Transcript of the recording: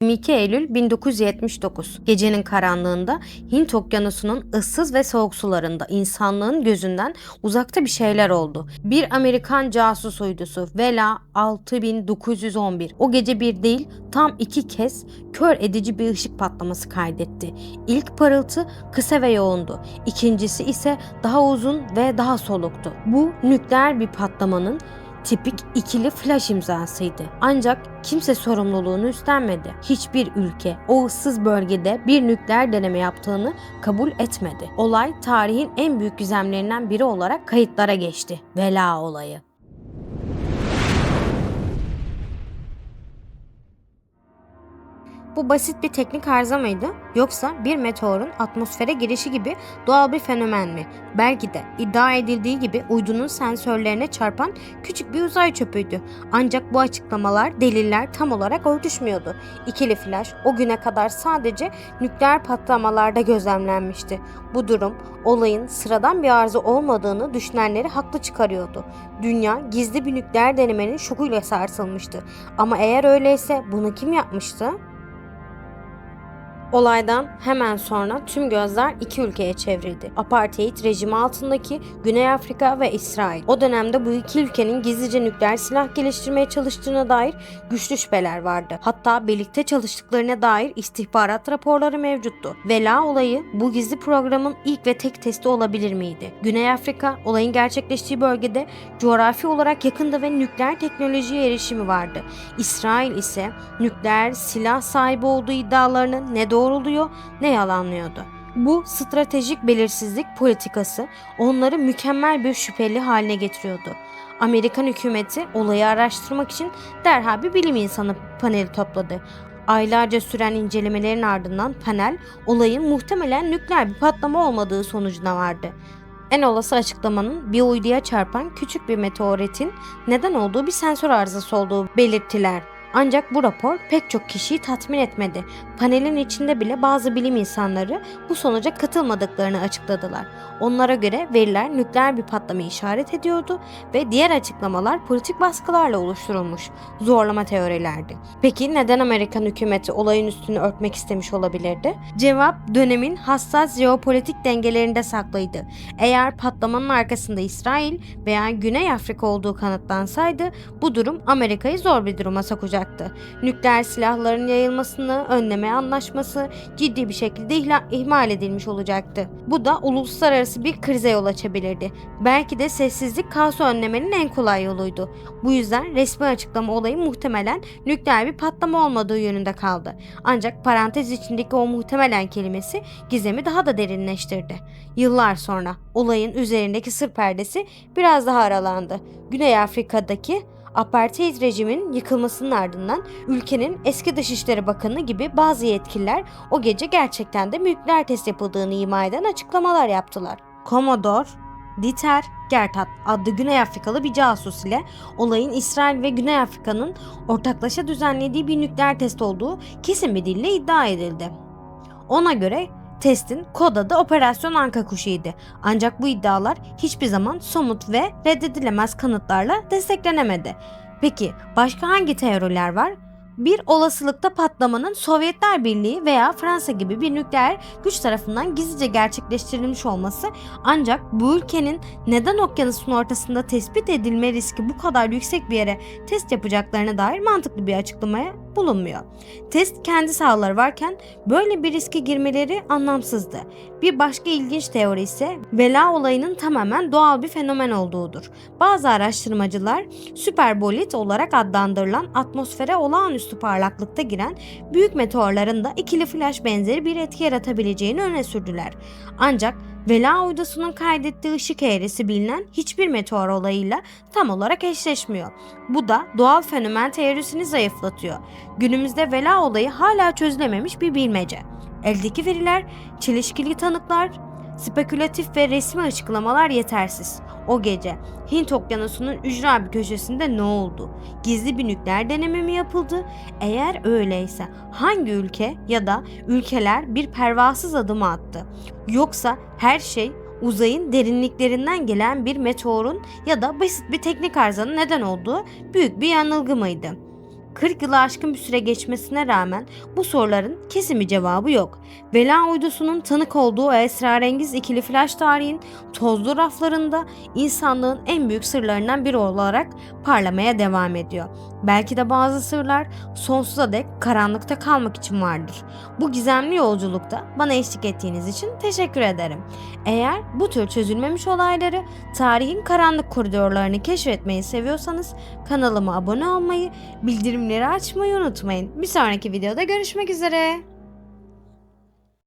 22 Eylül 1979 gecenin karanlığında Hint Okyanusu'nun ıssız ve soğuk sularında insanlığın gözünden uzakta bir şeyler oldu. Bir Amerikan casus uydusu Vela 6911 o gece bir değil tam 2 kez kör edici bir ışık patlaması kaydetti. İlk parıltı kısa ve yoğundu. İkincisi ise daha uzun ve daha soluktu. Bu nükleer bir patlamanın tipik ikili flash imzasıydı. Ancak kimse sorumluluğunu üstlenmedi. Hiçbir ülke o ıssız bölgede bir nükleer deneme yaptığını kabul etmedi. Olay tarihin en büyük gizemlerinden biri olarak kayıtlara geçti. Vela olayı. Bu basit bir teknik arıza mıydı? Yoksa bir meteorun atmosfere girişi gibi doğal bir fenomen mi? Belki de iddia edildiği gibi uydunun sensörlerine çarpan küçük bir uzay çöpüydü. Ancak bu açıklamalar, deliller tam olarak örtüşmüyordu. İkili flash o güne kadar sadece nükleer patlamalarda gözlemlenmişti. Bu durum olayın sıradan bir arıza olmadığını düşünenleri haklı çıkarıyordu. Dünya gizli bir nükleer denemenin şokuyla sarsılmıştı. Ama eğer öyleyse bunu kim yapmıştı? Olaydan hemen sonra tüm gözler iki ülkeye çevrildi. Apartheid rejimi altındaki Güney Afrika ve İsrail. O dönemde bu iki ülkenin gizlice nükleer silah geliştirmeye çalıştığına dair güçlü şüpheler vardı. Hatta birlikte çalıştıklarına dair istihbarat raporları mevcuttu. Vela olayı bu gizli programın ilk ve tek testi olabilir miydi? Güney Afrika olayın gerçekleştiği bölgede coğrafi olarak yakında ve nükleer teknolojiye erişimi vardı. İsrail ise nükleer silah sahibi olduğu iddialarını ne doğruluyor ne yalanlıyordu. Bu stratejik belirsizlik politikası onları mükemmel bir şüpheli haline getiriyordu. Amerikan hükümeti olayı araştırmak için derhal bir bilim insanı paneli topladı. Aylarca süren incelemelerin ardından panel olayın muhtemelen nükleer bir patlama olmadığı sonucuna vardı. En olası açıklamanın bir uyduya çarpan küçük bir meteoritin neden olduğu bir sensör arızası olduğu belirttiler. Ancak bu rapor pek çok kişiyi tatmin etmedi. Panelin içinde bile bazı bilim insanları bu sonuca katılmadıklarını açıkladılar. Onlara göre veriler nükleer bir patlama işaret ediyordu ve diğer açıklamalar politik baskılarla oluşturulmuş zorlama teorilerdi. Peki neden Amerikan hükümeti olayın üstünü örtmek istemiş olabilirdi? Cevap dönemin hassas jeopolitik dengelerinde saklıydı. Eğer patlamanın arkasında İsrail veya Güney Afrika olduğu kanıtlansaydı bu durum Amerika'yı zor bir duruma sokacaktı. Nükleer silahların yayılmasını önleme anlaşması ciddi bir şekilde ihmal edilmiş olacaktı. Bu da uluslararası bir krize yol açabilirdi. Belki de sessizlik kaosu önlemenin en kolay yoluydu. Bu yüzden resmi açıklama olayın muhtemelen nükleer bir patlama olmadığı yönünde kaldı. Ancak parantez içindeki o muhtemelen kelimesi gizemi daha da derinleştirdi. Yıllar sonra olayın üzerindeki sır perdesi biraz daha aralandı. Güney Afrika'daki Apartheid rejimin yıkılmasının ardından ülkenin eski Dışişleri Bakanı gibi bazı yetkililer o gece gerçekten de nükleer test yapıldığını ima eden açıklamalar yaptılar. Commodore Dieter Gerhardt adlı Güney Afrikalı bir casus ile olayın İsrail ve Güney Afrika'nın ortaklaşa düzenlediği bir nükleer test olduğu kesin bir dille iddia edildi. Ona göre testin kod adı Operasyon Anka Kuşu'ydu. Ancak bu iddialar hiçbir zaman somut ve reddedilemez kanıtlarla desteklenemedi. Peki başka hangi teoriler var? Bir olasılıkta patlamanın Sovyetler Birliği veya Fransa gibi bir nükleer güç tarafından gizlice gerçekleştirilmiş olması, ancak bu ülkenin neden okyanusun ortasında tespit edilme riski bu kadar yüksek bir yere test yapacaklarına dair mantıklı bir açıklamaya bulunmuyor. Test kendi sahaları varken böyle bir riske girmeleri anlamsızdı. Bir başka ilginç teori ise Vela olayının tamamen doğal bir fenomen olduğudur. Bazı araştırmacılar süperbolit olarak adlandırılan atmosfere olağanüstü parlaklıkta giren büyük meteorların da ikili flash benzeri bir etki yaratabileceğini öne sürdüler. Ancak Vela uydusunun kaydettiği ışık eğrisi bilinen hiçbir meteor olayıyla tam olarak eşleşmiyor. Bu da doğal fenomen teorisini zayıflatıyor. Günümüzde Vela olayı hala çözülememiş bir bilmece. Eldeki veriler, çelişkili tanıklar, spekülatif ve resmi açıklamalar yetersiz. O gece Hint Okyanusu'nun ücra bir köşesinde ne oldu? Gizli bir nükleer deneme mi yapıldı? Eğer öyleyse hangi ülke ya da ülkeler bir pervasız adım attı? Yoksa her şey uzayın derinliklerinden gelen bir meteorun ya da basit bir teknik arızanın neden olduğu büyük bir yanılgı mıydı? 40 yılı aşkın bir süre geçmesine rağmen bu soruların kesin bir cevabı yok. Vela uydusunun tanık olduğu o esrarengiz ikili flash tarihin tozlu raflarında insanlığın en büyük sırlarından biri olarak parlamaya devam ediyor. Belki de bazı sırlar sonsuza dek karanlıkta kalmak için vardır. Bu gizemli yolculukta bana eşlik ettiğiniz için teşekkür ederim. Eğer bu tür çözülmemiş olayları, tarihin karanlık koridorlarını keşfetmeyi seviyorsanız kanalıma abone olmayı, bildirimleri açmayı unutmayın. Bir sonraki videoda görüşmek üzere.